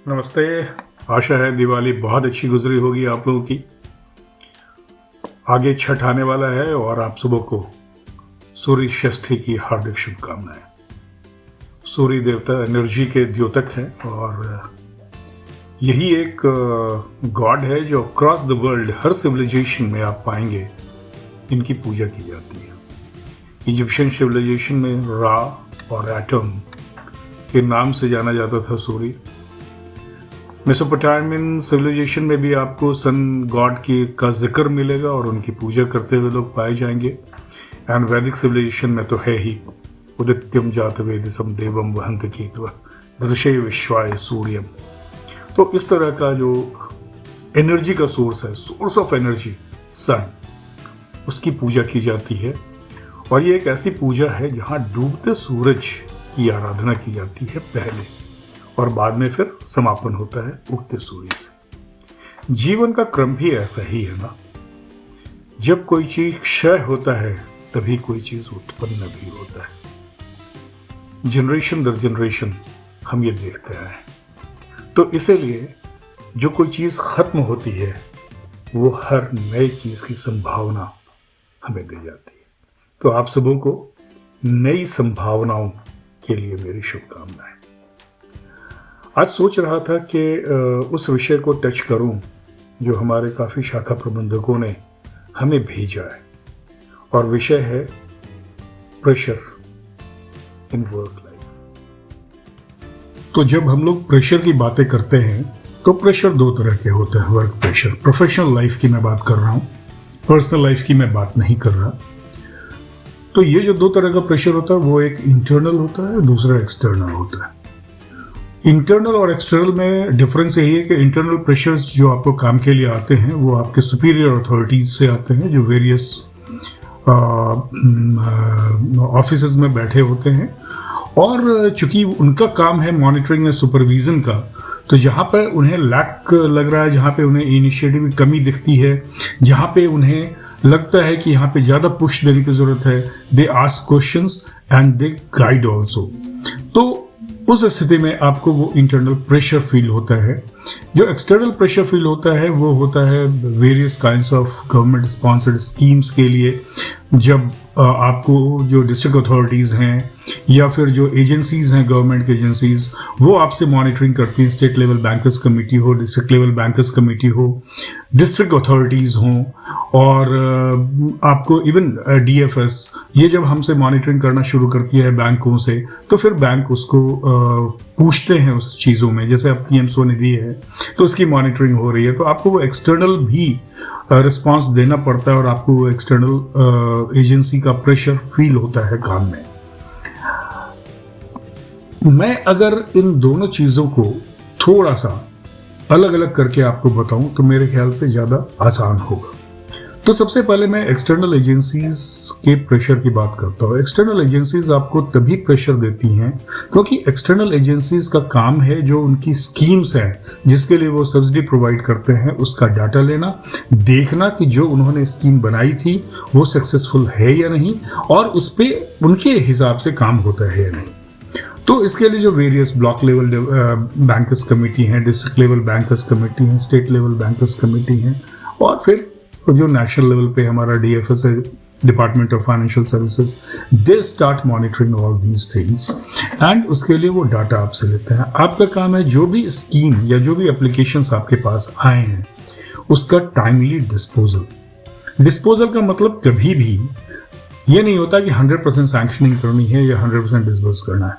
नमस्ते। आशा है दिवाली बहुत अच्छी गुजरी होगी आप लोगों की। आगे छठ आने वाला है और आप सबों को सूर्य षष्ठी की हार्दिक शुभकामनाएं। सूर्य देवता एनर्जी के द्योतक हैं और यही एक गॉड है जो अक्रॉस द वर्ल्ड हर सिविलाइजेशन में आप पाएंगे इनकी पूजा की जाती है। इजिप्शियन सिविलाइजेशन में रा और एटम के नाम से जाना जाता था सूर्य। मेसोपोटामियन सिविलाइजेशन में भी आपको सन गॉड की का जिक्र मिलेगा और उनकी पूजा करते हुए लोग पाए जाएंगे। एंड वैदिक सिविलाइजेशन में तो है ही उदित्यम जातवेदसम देवम वहंत कीत्वा दृश्य विश्वाय सूर्यम। तो इस तरह का जो एनर्जी का सोर्स है, सोर्स ऑफ एनर्जी सन, उसकी पूजा की जाती है। और ये एक ऐसी पूजा है जहाँ डूबते सूरज की आराधना की जाती है पहले और बाद में फिर समापन होता है उगते सूर्य से। जीवन का क्रम भी ऐसा ही है ना। जब कोई चीज क्षय होता है तभी कोई चीज उत्पन्न भी होता है। जनरेशन दर जनरेशन हम ये देखते हैं। तो इसीलिए जो कोई चीज खत्म होती है वो हर नई चीज की संभावना हमें दे जाती है। तो आप सबों को नई संभावनाओं के लिए मेरी शुभकामनाएं। आज सोच रहा था कि उस विषय को टच करूं जो हमारे काफ़ी शाखा प्रबंधकों ने हमें भेजा है और विषय है प्रेशर इन वर्क लाइफ। तो जब हम लोग प्रेशर की बातें करते हैं तो प्रेशर दो तरह के होते हैं। वर्क प्रेशर, प्रोफेशनल लाइफ की मैं बात कर रहा हूँ, पर्सनल लाइफ की मैं बात नहीं कर रहा। तो ये जो दो तरह का प्रेशर होता है वो एक इंटरनल होता है, दूसरा एक्सटर्नल होता है। इंटरनल और एक्सटर्नल में डिफरेंस यही है कि इंटरनल प्रेशर्स जो आपको काम के लिए आते हैं वो आपके सुपीरियर अथॉरिटीज से आते हैं जो वेरियस ऑफिसेज में बैठे होते हैं। और चूंकि उनका काम है मॉनिटरिंग एंड सुपरविजन का, तो जहाँ पर उन्हें लैक लग रहा है, जहाँ पे उन्हें इनिशिएटिव की कमी दिखती है, जहाँ पे उन्हें लगता है कि यहाँ पे ज़्यादा पुश देने की ज़रूरत है, they ask questions and they guide also. तो उस स्थिति में आपको वो इंटरनल प्रेशर फील होता है। जो एक्सटर्नल प्रेशर फील होता है वो होता है various kinds of government sponsored schemes के लिए। जब आपको जो डिस्ट्रिक्ट अथॉरिटीज़ हैं या फिर जो एजेंसीज़ हैं, गवर्नमेंट की एजेंसीज़, वो आपसे मॉनिटरिंग करती हैं। स्टेट लेवल बैंकर्स कमेटी हो, डिस्ट्रिक्ट लेवल बैंकर्स कमेटी हो, डिस्ट्रिक्ट अथॉरिटीज़ हों, और आपको इवन डीएफएस, ये जब हमसे मॉनिटरिंग करना शुरू करती है बैंकों से, तो फिर बैंक उसको पूछते हैं उस चीज़ों में। जैसे अब पीएम स्वनिधि है तो उसकी मॉनिटरिंग हो रही है, तो आपको वो एक्सटर्नल भी रिस्पांस देना पड़ता है और आपको वो एक्सटर्नल एजेंसी का प्रेशर फील होता है काम में। मैं अगर इन दोनों चीज़ों को थोड़ा सा अलग अलग करके आपको बताऊं तो मेरे ख्याल से ज़्यादा आसान होगा। तो सबसे पहले मैं एक्सटर्नल एजेंसीज के प्रेशर की बात करता हूँ। एक्सटर्नल एजेंसीज आपको तभी प्रेशर देती हैं क्योंकि एक्सटर्नल एजेंसीज का काम है जो उनकी स्कीम्स हैं जिसके लिए वो सब्सिडी प्रोवाइड करते हैं उसका डाटा लेना, देखना कि जो उन्होंने स्कीम बनाई थी वो सक्सेसफुल है या नहीं और उस पर उनके हिसाब से काम होता है या नहीं। तो इसके लिए जो various block level bankers committee हैं, डिस्ट्रिक्ट लेवल बैंकर्स कमेटी हैं, स्टेट लेवल बैंकर्स कमेटी हैं, और फिर जो नेशनल लेवल पे हमारा डीएफएस है, department of financial services, they start monitoring all these things and उसके लिए वो डाटा आपसे लेते हैं। आपका काम है जो भी स्कीम या जो भी एप्लीकेशंस आपके पास आए हैं उसका टाइमली डिस्पोजल। डिस्पोजल का मतलब कभी भी ये नहीं होता कि 100% सैंक्शनिंग करनी है या 100% डिस्बर्स करना है।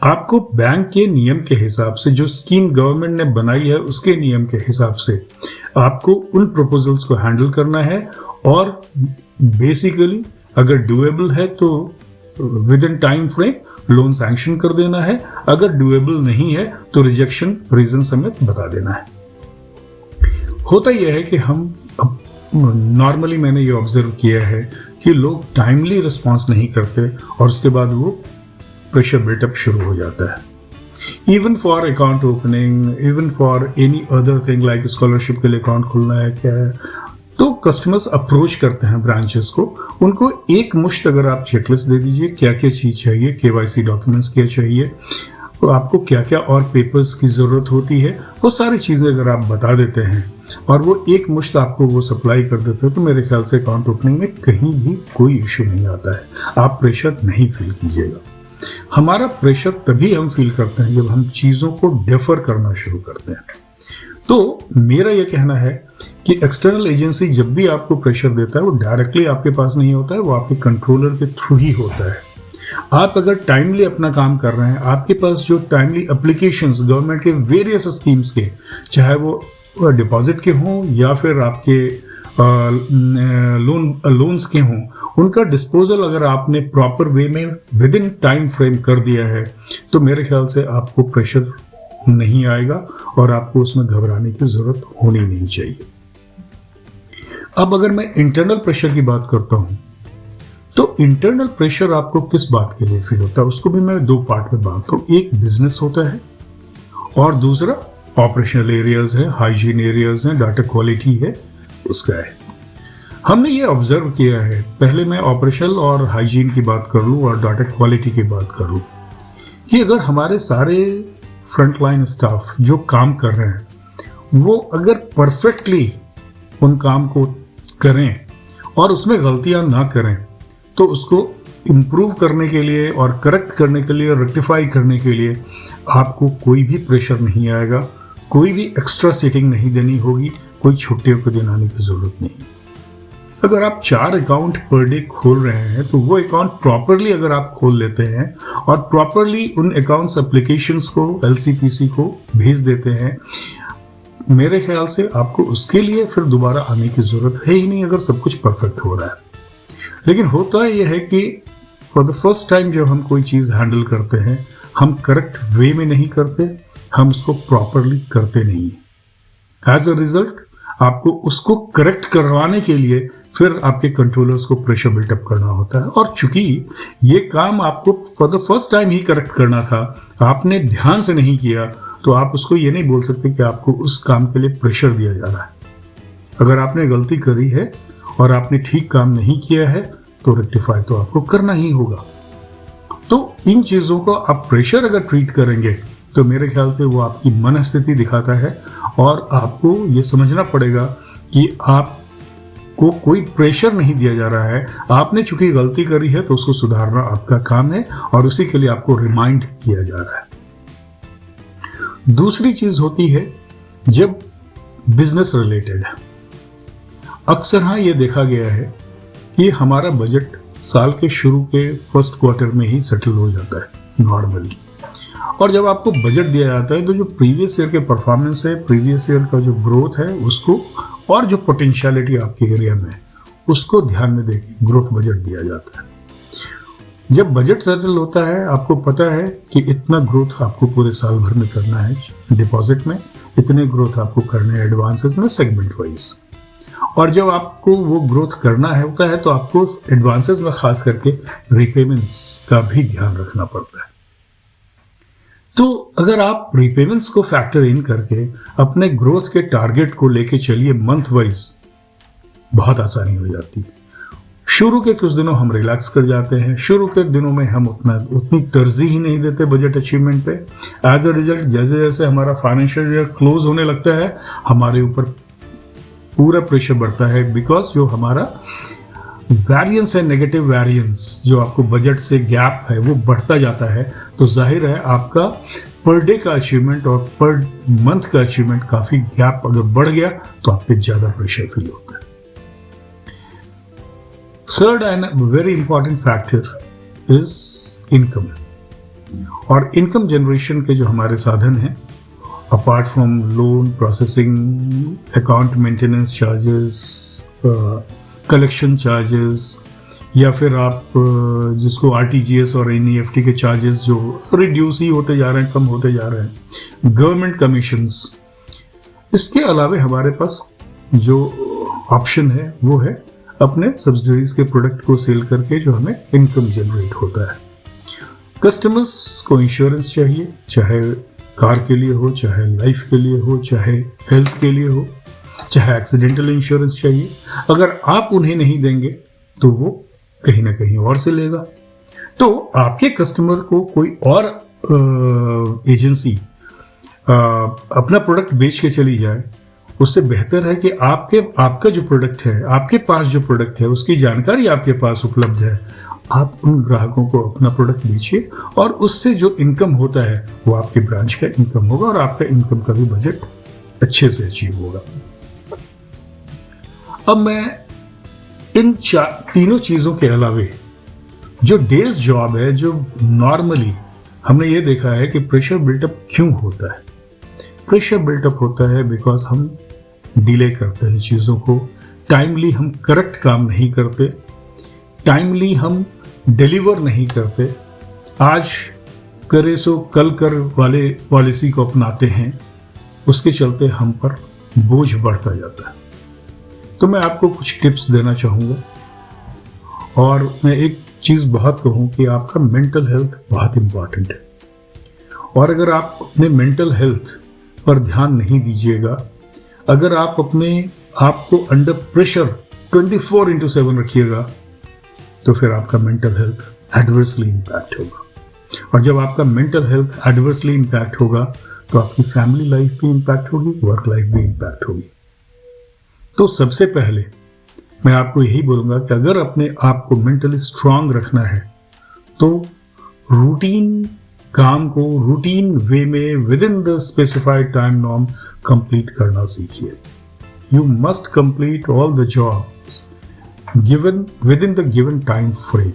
आपको बैंक के नियम के हिसाब से, जो स्कीम गवर्नमेंट ने बनाई है उसके नियम के हिसाब से आपको उन प्रपोजल्स को हैंडल करना है और बेसिकली अगर डूएबल है तो with in time frame loan sanction कर देना है, अगर डूएबल नहीं है तो रिजेक्शन रीजन समेत बता देना है। होता यह है कि हम नॉर्मली मैंने ये ऑब्जर्व किया है कि लोग टाइमली रिस्पॉन्स नहीं करते और उसके बाद वो प्रेशर बिल्टअप शुरू हो जाता है। Even for account opening, even for any other thing like scholarship के लिए अकाउंट खोलना है क्या है, तो कस्टमर्स अप्रोच करते हैं ब्रांचेस को। उनको एक मुश्त अगर आप चेकलिस्ट दे दीजिए क्या क्या चीज़ चाहिए, केवाईसी डॉक्यूमेंट्स क्या चाहिए, तो आपको क्या क्या और पेपर्स की ज़रूरत होती है, वो सारी चीज़ें अगर आप बता देते हैं और वो एक मुश्त आपको वो सप्लाई कर देते हैं, तो मेरे ख्याल से अकाउंट ओपनिंग में कहीं भी कोई इशू नहीं आता है। आप प्रेशर नहीं फील कीजिएगा। हमारा प्रेशर तभी हम फील करते हैं जब हम चीज़ों को डिफर करना शुरू करते हैं। तो मेरा यह कहना है कि एक्सटर्नल एजेंसी जब भी आपको प्रेशर देता है, वो डायरेक्टली आपके पास नहीं होता है, वो आपके कंट्रोलर के थ्रू ही होता है। आप अगर टाइमली अपना काम कर रहे हैं, आपके पास जो टाइमली एप्लीकेशंस गवर्नमेंट के वेरियस स्कीम्स के, चाहे वो डिपॉजिट के हों या फिर आपके लोन्स के हों, उनका डिस्पोजल अगर आपने प्रॉपर वे में विद इन टाइम फ्रेम कर दिया है, तो मेरे ख्याल से आपको प्रेशर नहीं आएगा और आपको उसमें घबराने की जरूरत होनी नहीं चाहिए। अब अगर मैं इंटरनल प्रेशर की बात करता हूं, तो इंटरनल प्रेशर आपको किस बात के लिए फील होता है, उसको भी मैं दो पार्ट में बांटता हूं। एक बिजनेस होता है और दूसरा ऑपरेशनल एरियाज है, हाइजीन एरियाज हैं, डाटा क्वालिटी है, उसका है। हमने ये ऑब्जर्व किया है, पहले मैं ऑपरेशनल और हाइजीन की बात कर लूँ और डाटा क्वालिटी की बात कर लूँ, कि अगर हमारे सारे फ्रंटलाइन स्टाफ जो काम कर रहे हैं वो अगर परफेक्टली उन काम को करें और उसमें गलतियां ना करें, तो उसको इम्प्रूव करने के लिए और करेक्ट करने के लिए और रेक्टिफाई करने के लिए आपको कोई भी प्रेशर नहीं आएगा, कोई भी एक्स्ट्रा सीटिंग नहीं देनी होगी, कोई छुट्टियों को दिन आने की जरूरत नहीं। अगर आप 4 अकाउंट पर डे खोल रहे हैं, तो वो अकाउंट प्रॉपरली अगर आप खोल लेते हैं और प्रॉपरली उन अकाउंट्स एप्लीकेशंस को LCPC को भेज देते हैं, मेरे ख्याल से आपको उसके लिए फिर दोबारा आने की जरूरत है ही नहीं, अगर सब कुछ परफेक्ट हो रहा है। लेकिन होता यह है कि फॉर द फर्स्ट टाइम जब हम कोई चीज़ हैंडल करते हैं, हम करेक्ट वे में नहीं करते, हम उसको प्रॉपरली करते नहीं। एज अ रिजल्ट आपको उसको करेक्ट करवाने के लिए फिर आपके कंट्रोलर्स को प्रेशर बिल्टअप करना होता है। और चूंकि ये काम आपको for the first time he correct करना था, आपने ध्यान से नहीं किया, तो आप उसको ये नहीं बोल सकते कि आपको उस काम के लिए प्रेशर दिया जा रहा है। अगर आपने गलती करी है और आपने ठीक काम नहीं किया है, तो रेक्टिफाई तो आपको करना ही होगा। तो इन चीज़ों को आप प्रेशर अगर ट्रीट करेंगे, तो मेरे ख्याल से वो आपकी मनस्थिति दिखाता है और आपको ये समझना पड़ेगा कि आपको कोई प्रेशर नहीं दिया जा रहा है। आपने चूंकि गलती करी है, तो उसको सुधारना आपका काम है और उसी के लिए आपको रिमाइंड किया जा रहा है। दूसरी चीज होती है जब बिजनेस रिलेटेड है। अक्सर हाँ ये देखा गया है कि हमारा बजट साल के शुरू के फर्स्ट क्वार्टर में ही सेटल हो जाता है नॉर्मली, और जब आपको बजट दिया जाता है, तो जो प्रीवियस ईयर के परफॉर्मेंस है, प्रीवियस ईयर का जो ग्रोथ है उसको, और जो पोटेंशियलिटी आपके एरिया में है उसको ध्यान में देके ग्रोथ बजट दिया जाता है। जब बजट सेटल होता है, आपको पता है कि इतना ग्रोथ आपको पूरे साल भर में करना है डिपॉजिट में, इतने ग्रोथ आपको करने हैं एडवांसेस में सेगमेंट वाइज, और जब आपको वो ग्रोथ करना है होता है, तो आपको एडवांसेस में खास करके रिपेमेंट्स का भी ध्यान रखना पड़ता है। तो अगर आप रिपेमेंट्स को फैक्टर इन करके अपने ग्रोथ के टारगेट को लेके चलिए मंथ वाइज, बहुत आसानी हो जाती है। शुरू के कुछ दिनों हम रिलैक्स कर जाते हैं, शुरू के दिनों में हम उतनी तरजीह ही नहीं देते बजट अचीवमेंट पे। एज अ रिजल्ट जैसे जैसे हमारा फाइनेंशियल ईयर क्लोज होने लगता है, हमारे ऊपर पूरा प्रेशर बढ़ता है, बिकॉज जो हमारा वेरिएंस है, नेगेटिव वेरिएंस जो आपको बजट से गैप है, वो बढ़ता जाता है। तो जाहिर है आपका पर डे का अचीवमेंट और पर मंथ का अचीवमेंट काफी गैप अगर बढ़ गया, तो आप पे ज्यादा प्रेशर फील होता है। Third and very important factor is income, और इनकम जनरेशन के जो हमारे साधन हैं, apart from loan processing, account maintenance charges, collection charges, या फिर आप जिसको RTGS और NEFT के चार्जेस जो रिड्यूस ही होते जा रहे हैं, कम होते जा रहे हैं, गवर्नमेंट कमीशंस, इसके अलावा हमारे पास जो ऑप्शन है वो है अपने सब्सिडीज के प्रोडक्ट को सेल करके जो हमें इनकम जनरेट होता है। कस्टमर्स को इंश्योरेंस चाहिए, चाहे कार के लिए हो, चाहे लाइफ के लिए हो, चाहे हेल्थ के लिए हो, चाहे एक्सीडेंटल इंश्योरेंस चाहिए। अगर आप उन्हें नहीं देंगे तो वो कहीं ना कहीं और से लेगा। तो आपके कस्टमर को कोई और एजेंसी अपना प्रोडक्ट बेच के चली जाए, उससे बेहतर है कि आपका जो प्रोडक्ट है, आपके पास जो प्रोडक्ट है, उसकी जानकारी आपके पास उपलब्ध है, आप उन ग्राहकों को अपना प्रोडक्ट बेचिए और उससे जो इनकम होता है वो आपके ब्रांच का इनकम होगा और आपका इनकम का भी बजट अच्छे से अचीव होगा। अब मैं इन तीनों चीजों के अलावे जो डेज जॉब है, जो नॉर्मली हमने ये देखा है कि प्रेशर बिल्टअप क्यों होता है। प्रेशर बिल्टअप होता है बिकॉज हम डिले करते हैं चीज़ों को, टाइमली हम करेक्ट काम नहीं करते, टाइमली हम डिलीवर नहीं करते, आज करे सो कल कर वाले पॉलिसी को अपनाते हैं, उसके चलते हम पर बोझ बढ़ता जाता है। तो मैं आपको कुछ टिप्स देना चाहूँगा और मैं एक चीज़ बहुत कहूँ कि आपका मेंटल हेल्थ बहुत इम्पॉर्टेंट है और अगर आप अपने मेंटल हेल्थ पर ध्यान नहीं दीजिएगा, अगर आप अपने आप को अंडर प्रेशर 24/7 रखिएगा तो फिर आपका मेंटल हेल्थ एडवर्सली इम्पैक्ट होगा और जब आपका मेंटल हेल्थ एडवर्सली इम्पैक्ट होगा तो आपकी फैमिली लाइफ भी इम्पैक्ट होगी, वर्क लाइफ भी इम्पैक्ट होगी। तो सबसे पहले मैं आपको यही बोलूंगा कि अगर अपने आप को मेंटली स्ट्रांग रखना है तो रूटीन काम को रूटीन वे में with in the specified time norm complete करना सीखिए। You must complete all the jobs given with in the given time frame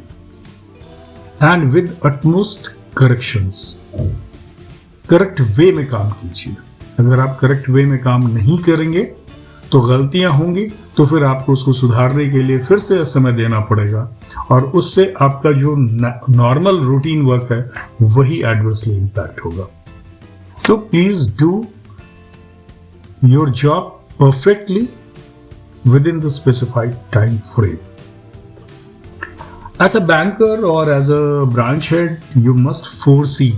and with utmost corrections. Correct way में काम कीजिए। अगर आप करेक्ट वे में काम नहीं करेंगे तो गलतियां होंगी, तो फिर आपको उसको सुधारने के लिए फिर से समय देना पड़ेगा और उससे आपका जो नॉर्मल रूटीन वर्क है वही एडवर्सली इम्पैक्ट होगा। तो please do your job perfectly within the specified time frame. As a banker और as a branch head you must foresee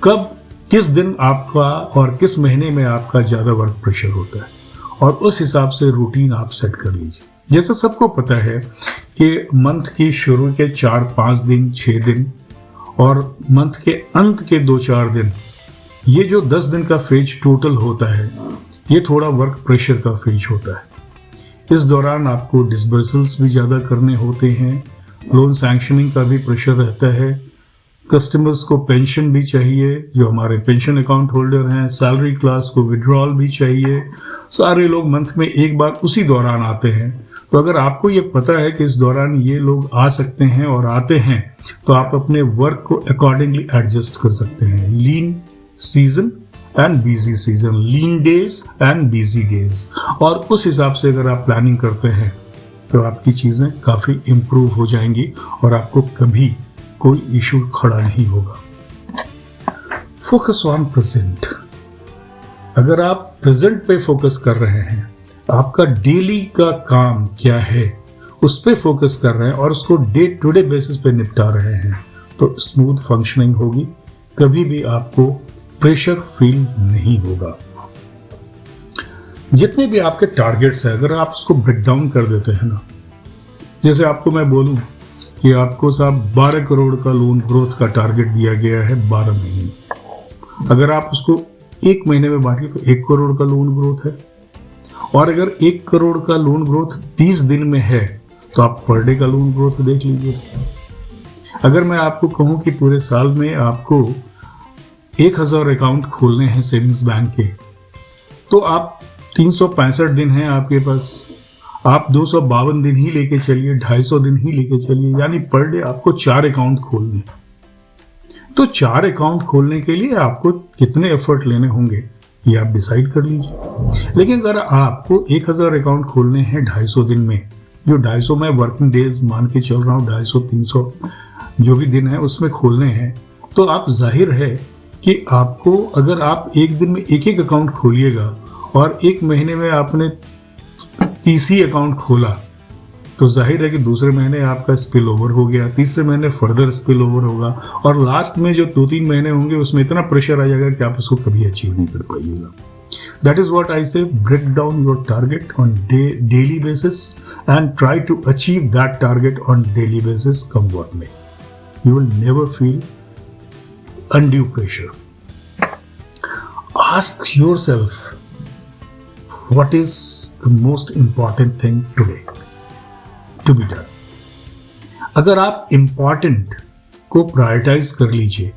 कब किस दिन आपका और किस महीने में आपका ज्यादा वर्क प्रेशर होता है और उस हिसाब से रूटीन आप सेट कर लीजिए। जैसे सबको पता है कि मंथ की शुरू के 4-5 दिन, 6 दिन और मंथ के अंत के 2-4 दिन, ये जो 10 दिन का फेज टोटल होता है, ये थोड़ा वर्क प्रेशर का फेज होता है। इस दौरान आपको डिसबर्सल्स भी ज़्यादा करने होते हैं, लोन सैंक्शनिंग का भी प्रेशर रहता है, कस्टमर्स को पेंशन भी चाहिए, जो हमारे पेंशन अकाउंट होल्डर हैं, सैलरी क्लास को विड्रॉल भी चाहिए। सारे लोग मंथ में एक बार उसी दौरान आते हैं। तो अगर आपको ये पता है कि इस दौरान ये लोग आ सकते हैं और आते हैं तो आप अपने वर्क को अकॉर्डिंगली एडजस्ट कर सकते हैं। Lean season and busy season, lean days and busy days, और उस हिसाब से अगर आप प्लानिंग करते हैं तो आपकी चीज़ें काफ़ी इम्प्रूव हो जाएंगी और आपको कभी कोई इशू खड़ा नहीं होगा। Focus on present. अगर आप प्रेजेंट पे फोकस कर रहे हैं, आपका डेली का काम क्या है उस पे फोकस कर रहे हैं और उसको डे टू डे बेसिस पे निपटा रहे हैं, तो स्मूथ फंक्शनिंग होगी, कभी भी आपको प्रेशर फील नहीं होगा। जितने भी आपके टारगेट्स हैं, अगर आप उसको ब्रेक डाउन कर देते हैं ना, जैसे आपको मैं बोलूं कि आपको साहब 12 करोड़ का लोन ग्रोथ का टारगेट दिया गया है 12 महीने, अगर आप उसको 1 महीने में बांटिए तो 1 करोड़ का लोन ग्रोथ है, और अगर 1 करोड़ का लोन ग्रोथ 30 दिन में है तो आप पर डे का लोन ग्रोथ देख लीजिए। अगर मैं आपको कहूं कि पूरे साल में आपको 1000 अकाउंट खोलने हैं सेविंग्स बैंक के, तो आप 365 दिन हैं आपके पास, आप 252 दिन ही लेके चलिए, 250 दिन ही लेके चलिए, यानी पर डे आपको 4 अकाउंट खोलने। तो 4 अकाउंट खोलने के लिए आपको कितने एफर्ट लेने होंगे ये आप डिसाइड कर लीजिए। लेकिन अगर आपको 1000 अकाउंट खोलने हैं 250 दिन में, जो 250 में वर्किंग डेज मान के चल रहा हूँ, 250-300 जो भी दिन है उसमें खोलने हैं, तो आप जाहिर है कि आपको, अगर आप एक दिन में एक अकाउंट खोलिएगा और 1 महीने में आपने 30 अकाउंट खोला, तो जाहिर है कि दूसरे महीने आपका स्पिल ओवर हो गया, तीसरे महीने फर्दर स्पिल ओवर होगा, और लास्ट में जो 2-3 महीने होंगे उसमें इतना प्रेशर आ जाएगा कि आप उसको कभी अचीव नहीं कर पाइएगा। That is what I say, break down your target on daily basis and try to achieve that target on daily basis come what may. You will never feel undue pressure. Ask yourself, what is the most important thing today to be done? अगर आप important को prioritize कर लीजिए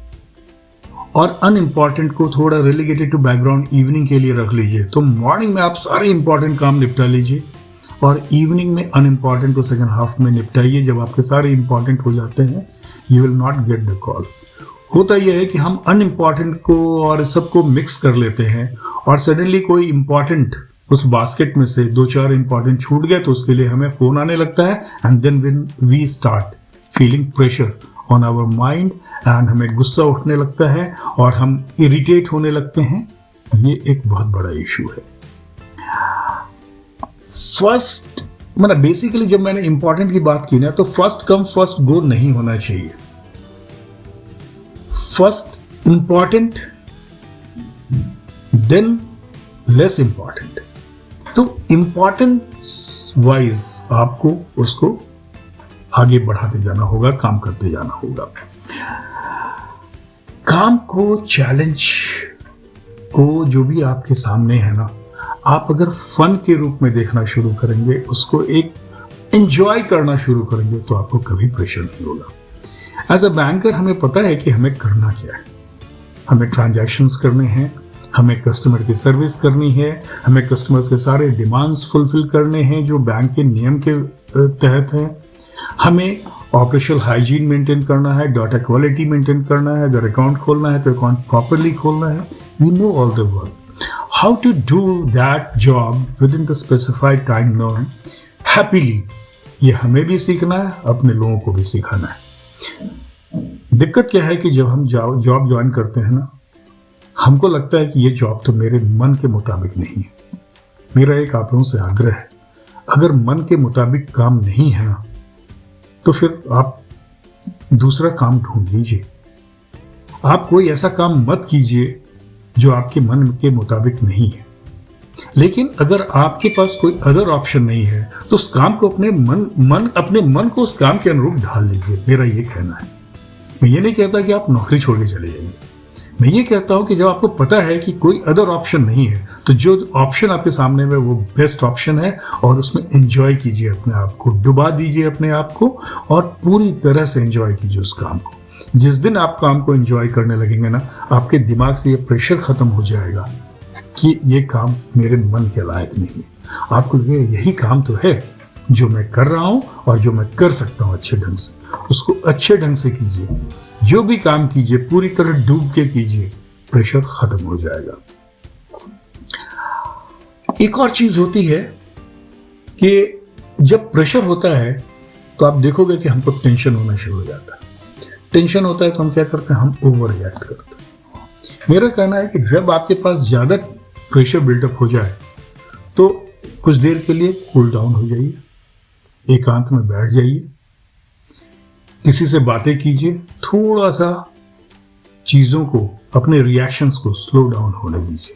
और unimportant को थोड़ा relegated to background evening के लिए रख लीजिए, तो मॉर्निंग में आप सारे इंपॉर्टेंट काम निपटा लीजिए और इवनिंग में अनइम्पॉर्टेंट को सेकंड हाफ में निपटाइए. जब आपके सारे इंपॉर्टेंट हो जाते हैं, you will not get the call. होता यह है कि हम अनइम्पॉर्टेंट को और सबको मिक्स कर लेते हैं और सडनली कोई इंपॉर्टेंट उस बास्केट में से 2-4 इंपॉर्टेंट छूट गया तो उसके लिए हमें फोन आने लगता है. And then when we start feeling pressure on our mind and हमें गुस्सा उठने लगता है और हम इरिटेट होने लगते हैं. ये एक बहुत बड़ा इशू है. फर्स्ट मतलब बेसिकली जब मैंने इंपॉर्टेंट की बात की ना, तो फर्स्ट कम फर्स्ट गो नहीं होना चाहिए. First important than less important. तो इंपॉर्टेंस वाइज आपको उसको आगे बढ़ाते जाना होगा, काम करते जाना होगा. काम को, चैलेंज को जो भी आपके सामने है ना, आप अगर फन के रूप में देखना शुरू करेंगे, उसको एक एंजॉय करना शुरू करेंगे, तो आपको कभी प्रेशर नहीं होगा. एज अ बैंकर हमें पता है कि हमें करना क्या है. हमें ट्रांजैक्शंस करने हैं, हमें कस्टमर की सर्विस करनी है, हमें कस्टमर्स के सारे डिमांड्स फुलफिल करने हैं जो बैंक के नियम के तहत हैं. हमें ऑपरेशनल हाइजीन मेंटेन करना है, डाटा क्वालिटी मेंटेन करना है. अगर अकाउंट खोलना है तो अकाउंट प्रॉपरली खोलना है. We know all the work. How to do that job within the specified time known happily, ये हमें भी सीखना है, अपने लोगों को भी सिखाना है. दिक्कत क्या है कि जब हम जॉब ज्वाइन करते हैं ना, हमको लगता है कि ये जॉब तो मेरे मन के मुताबिक नहीं है. मेरा एक आप लोगों से आग्रह है, अगर मन के मुताबिक काम नहीं है ना, तो फिर आप दूसरा काम ढूंढ लीजिए. आप कोई ऐसा काम मत कीजिए जो आपके मन के मुताबिक नहीं है. लेकिन अगर आपके पास कोई अदर ऑप्शन नहीं है, तो उस काम को अपने मन को उस काम के अनुरूप ढाल लीजिए. मेरा ये कहना है. मैं ये नहीं कहता कि आप नौकरी छोड़ के चले जाइए. मैं ये कहता हूं कि जब आपको पता है कि कोई अदर ऑप्शन नहीं है, तो जो ऑप्शन आपके सामने में वो बेस्ट ऑप्शन है और उसमें एंजॉय कीजिए अपने आप को, डुबा दीजिए अपने आप को और पूरी तरह से एंजॉय कीजिए उस काम को. जिस दिन आप काम को एंजॉय करने लगेंगे ना, आपके दिमाग से ये प्रेशर खत्म हो जाएगा कि ये काम मेरे मन के लायक नहीं है. आपको लगेगा यही काम तो है जो मैं कर रहा हूं और जो मैं कर सकता हूं अच्छे ढंग से. उसको अच्छे ढंग से कीजिए. जो भी काम कीजिए पूरी तरह डूब के कीजिए, प्रेशर खत्म हो जाएगा. एक और चीज होती है कि जब प्रेशर होता है तो आप देखोगे कि हमको टेंशन होना शुरू हो जाता है. टेंशन होता है तो हम क्या करते हैं, हम ओवर रिएक्ट करते हैं. मेरा कहना है कि जब आपके पास ज्यादा प्रेशर बिल्डअप हो जाए तो कुछ देर के लिए कूल डाउन हो जाइए, एकांत में बैठ जाइए, किसी से बातें कीजिए, थोड़ा सा चीजों को, अपने रिएक्शंस को स्लो डाउन होने दीजिए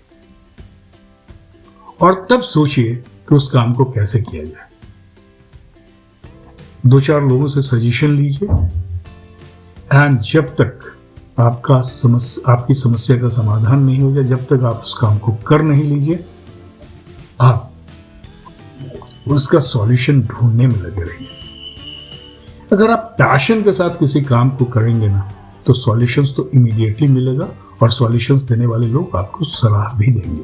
और तब सोचिए कि उस काम को कैसे किया जाए. 2-4 लोगों से सजेशन लीजिए एंड जब तक आपकी समस्या का समाधान नहीं हो जाए, जब तक आप उस काम को कर नहीं लीजिए, आप उसका सॉल्यूशन ढूंढने में लगे रहिए. अगर आप पैशन के साथ किसी काम को करेंगे ना, तो सॉल्यूशंस तो इमीडिएटली मिलेगा और सॉल्यूशंस देने वाले लोग आपको सलाह भी देंगे.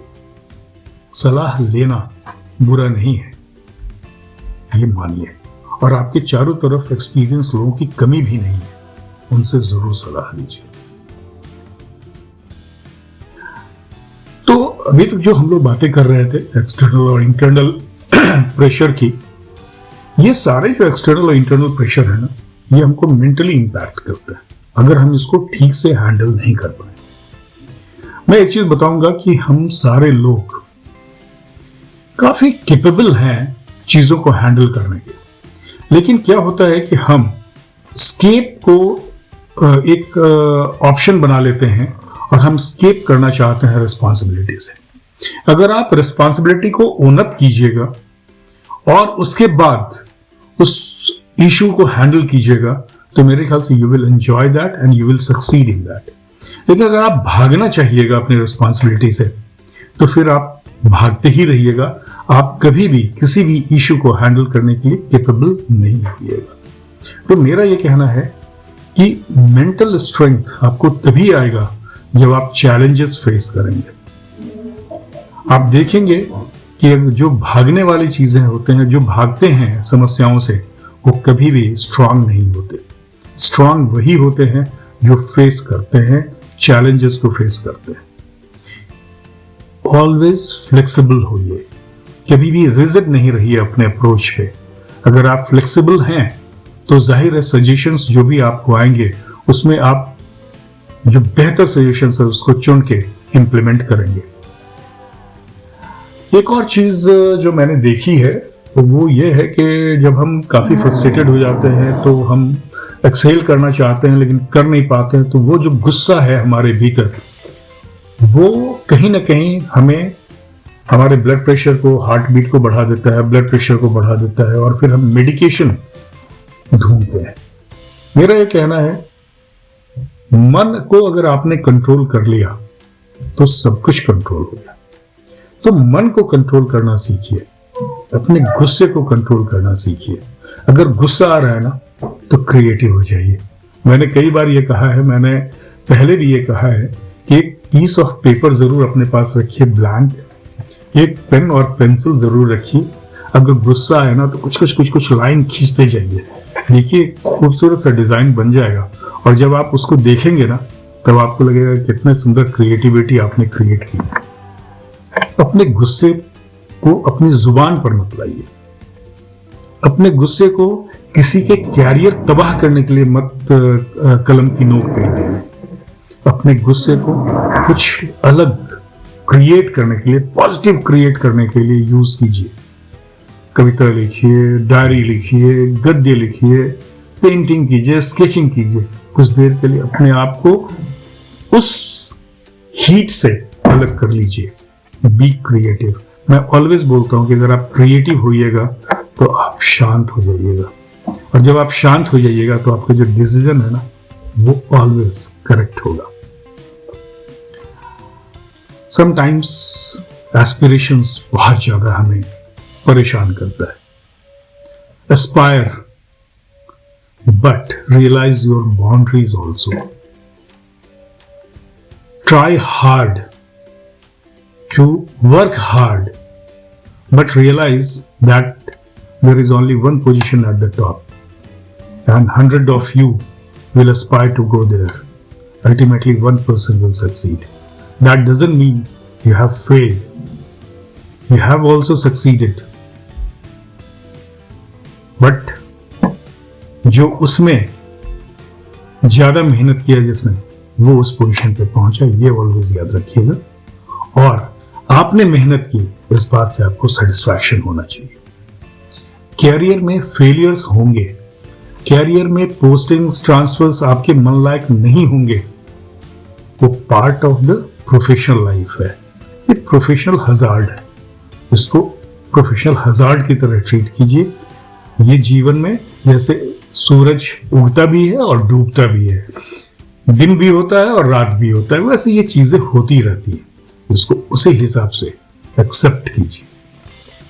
सलाह लेना बुरा नहीं है, ये मानिए. और आपके चारों तरफ एक्सपीरियंस लोगों की कमी भी नहीं है, उनसे जरूर सलाह लीजिए. तो अभी तक जो हम लोग बातें कर रहे थे एक्सटर्नल और इंटरनल प्रेशर की, ये सारे जो एक्सटर्नल और इंटरनल प्रेशर है ना, ये हमको मेंटली इंपैक्ट करते हैं अगर हम इसको ठीक से हैंडल नहीं कर पाए. मैं एक चीज बताऊंगा कि हम सारे लोग काफी कैपेबल हैं चीजों को हैंडल करने के, लेकिन क्या होता है कि हम स्केप को एक ऑप्शन बना लेते हैं और हम स्केप करना चाहते हैं रिस्पॉन्सिबिलिटी से. अगर आप रिस्पॉन्सिबिलिटी को ओन अप कीजिएगा और उसके बाद उस इशू को हैंडल कीजिएगा, तो मेरे ख्याल से you will enjoy that and you will succeed in that. लेकिन अगर आप भागना चाहिएगा अपनी रिस्पॉन्सिबिलिटी से, तो फिर आप भागते ही रहिएगा, आप कभी भी किसी भी इशू को हैंडल करने के लिए केपेबल नहीं रहिएगा। तो मेरा ये कहना है कि मेंटल स्ट्रेंथ आपको तभी आएगा जब आप चैलेंजेस फेस करेंगे। आप देखेंगे कि जो भागने वाली चीजें होते हैं, जो भागते हैं समस्याओं से, वो कभी भी स्ट्रांग नहीं होते। स्ट्रांग वही होते हैं जो फेस करते हैं, चैलेंजेस को फेस करते हैं। ऑलवेज फ्लेक्सिबल होइए, कभी भी रिजिड नहीं रहिए अपने अप्रोच पे। अगर आप फ्लेक्सिबल हैं तो जाहिर है सजेशंस जो भी आपको आएंगे उसमें आप जो बेहतर सजेशंस है उसको चुन के इंप्लीमेंट करेंगे। एक और चीज जो मैंने देखी है तो वो ये है कि जब हम काफी फ्रस्ट्रेटेड हो जाते हैं तो हम एक्सेल करना चाहते हैं लेकिन कर नहीं पाते हैं, तो वो जो गुस्सा है हमारे भीतर, वो कहीं ना कहीं हमें हमारे ब्लड प्रेशर को, हार्ट बीट को बढ़ा देता है, ब्लड प्रेशर को बढ़ा देता है, और फिर हम मेडिकेशन ढूंढते हैं। मेरा ये कहना है, मन को अगर आपने कंट्रोल कर लिया तो सब कुछ कंट्रोल हो गया। तो मन को कंट्रोल करना सीखिए, अपने गुस्से को कंट्रोल करना सीखिए। अगर गुस्सा आ रहा है ना तो क्रिएटिव हो जाइए। मैंने कई बार ये कहा है, मैंने पहले भी ये कहा है कि एक पीस ऑफ पेपर जरूर अपने पास रखिए, ब्लैंक, एक पेन और पेंसिल जरूर रखिए। अगर गुस्सा है ना तो कुछ लाइन खींचते जाइए, देखिए खूबसूरत सा डिजाइन बन जाएगा, और जब आप उसको देखेंगे ना तब आपको लगेगा कितने सुंदर क्रिएटिविटी आपने क्रिएट की। अपने गुस्से को अपनी जुबान पर मत लाइए, अपने गुस्से को किसी के कैरियर तबाह करने के लिए मत कलम की नोक पे लाइए। अपने गुस्से को कुछ अलग क्रिएट करने के लिए, पॉजिटिव क्रिएट करने के लिए यूज कीजिए। कविता लिखिए, डायरी लिखिए, गद्य लिखिए, पेंटिंग कीजिए, स्केचिंग कीजिए। कुछ देर के लिए अपने आप को उस हीट से अलग कर लीजिए। Be creative. मैं ऑलवेज बोलता हूं कि अगर आप क्रिएटिव होइएगा तो आप शांत हो जाइएगा, और जब आप शांत हो जाइएगा तो आपका जो डिसीजन है ना वो ऑलवेज करेक्ट होगा। समटाइम्स एस्पिरेशंस बहुत ज्यादा हमें परेशान करता है। Aspire but realise your boundaries also. Try hard to work hard, but realize that there is only one position at the top, and 100 of you will aspire to go there. Ultimately, one person will succeed. That doesn't mean you have failed. You have also succeeded. But जो उसमें ज्यादा मेहनत किया जिसने, वो उस position पे पहुंचा, ये ऑलवेज याद रखिएगा। और आपने मेहनत की, इस बात से आपको सेटिस्फैक्शन होना चाहिए। कैरियर में फेलियर्स होंगे, कैरियर में पोस्टिंग्स, ट्रांसफर्स आपके मन लायक नहीं होंगे, वो part of the professional life है। ये प्रोफेशनल हजार्ड है, इसको प्रोफेशनल हजार्ड की तरह ट्रीट कीजिए। ये जीवन में जैसे सूरज उगता भी है और डूबता भी है, दिन भी होता है और रात भी होता है, वैसे ये चीजें होती रहती है। उसको उसी हिसाब से एक्सेप्ट कीजिए।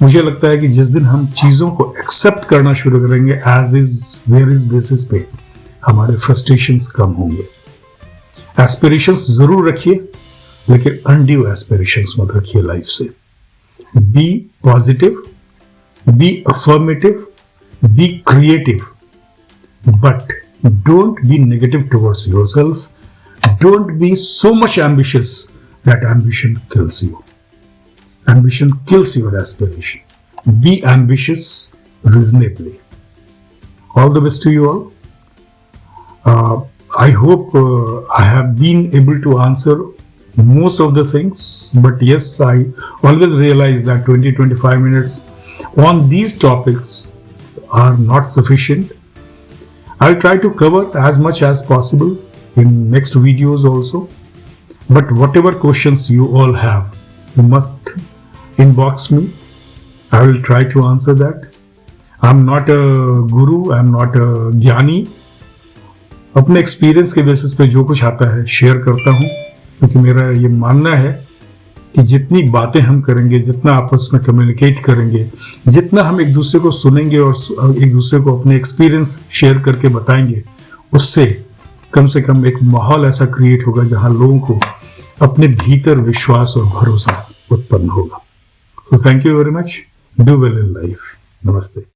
मुझे लगता है कि जिस दिन हम चीजों को एक्सेप्ट करना शुरू करेंगे as is where is basis पे, हमारे फ्रस्ट्रेशंस कम होंगे। एस्पिरेशंस जरूर रखिए, लेकिन अनड्यू एस्पिरेशंस मत रखिए लाइफ से। Be positive, be affirmative, be creative, but don't be negative towards yourself. Don't be so much ambitious that ambition kills you. Ambition kills your aspiration. Be ambitious reasonably. All the best to you all. I hope I have been able to answer most of the things, but yes, I always realize that 20-25 minutes on these topics are not sufficient. I'll try to cover as much as possible in next videos also. But whatever questions you all have, you must inbox me. I will try to answer that. I'm not a guru, I'm not a jnani. अपने experience के basis पे जो कुछ आता है share करता हूँ, क्योंकि मेरा ये मानना है कि जितनी बातें हम करेंगे, जितना आपस में कम्युनिकेट करेंगे, जितना हम एक दूसरे को सुनेंगे और एक दूसरे को अपने एक्सपीरियंस शेयर करके बताएंगे, उससे से कम एक माहौल ऐसा क्रिएट होगा जहां लोगों को अपने भीतर विश्वास और भरोसा उत्पन्न होगा। So thank you very much. Do well in life. Namaste.